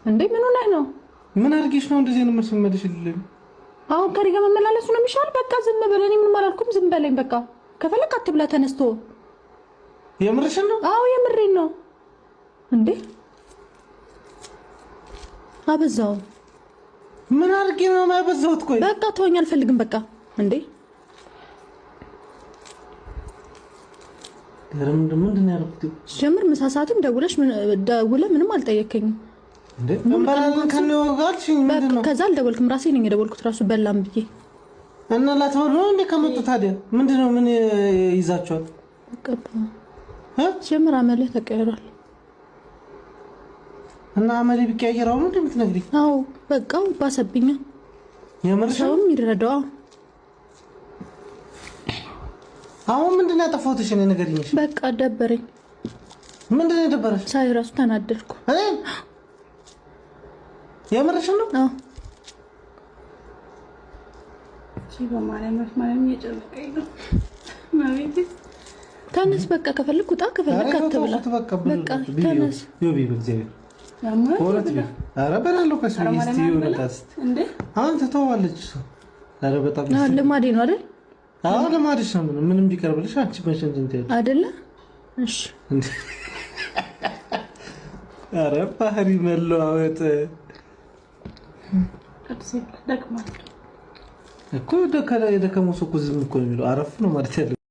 እንዴ ምን ሆነህ ነው? ምን አድርጌሽ ነው እንደዚህ ነው የምትመለሽልኝ? አሁን ከሪጋ መመላለሱ ነው የሚሻል። በቃ ዝም በለኝ። ምን ማላልኩም ዝም በለኝ። በቃ ከፈለክ አትብላ ተነስቶ። የምርሽን ነው? አዎ የምሬን ነው። እንዴ አበዛው። ምን አድርጌ ነው የማበዛውት? ቆይ በቃ ተወኝ፣ አልፈልግም። በቃ እንዴ ምንድን ነው ያደረኩት? ጀምር ምሳ ሰዓትም ደውለህ ምንም አልጠየከኝም። እንዴ እንበላለን ከነው ጋርሽ ምንድን ነው? ከዛ አልደወልክም። ራሴ ነኝ የደወልኩት ራሱ በላም ብዬ እና ላትበሉ ነው እንዴ ከመጡ? ታዲያ ምንድን ነው ምን ይዛችኋል? ጀምር አመልህ ተቀየሯል። እና አመሌ ቢቀያየራው ነው እንደምትነግሪኝ? አዎ በቃው ባሰብኛ። የምርሰውም ይረዳው። አሁን ምንድን ነው ያጠፋሁት? እሺ ንገሪኝ። በቃ ደበረኝ። ምንድን ነው የደበረሽ? ሳይ ራሱ ተናደድኩ። የምርሽን ነው? አዎ ተነስ በቃ ከፈለክ ውጣ፣ ከፈለክ አትብላ። በቃ ተነስ ዮቢ በእግዚአብሔር ወራት ቢ አረ በላለው ከስሚ እስቲ ይወጣስ እንዴ አንተ ተዋለች። አረ በጣም ልማዴ ነው አይደል? አዎ ልማድሽ ነው። ምንም ቢቀርብልሽ አንቺ መቼም እንትን አይደለ? እሺ አረ ባህሪ መለዋወጥ እኮ ደከመው ሰው እኮ ዝም እኮ ነው የሚለው። አረፍ ነው ማለት ያለው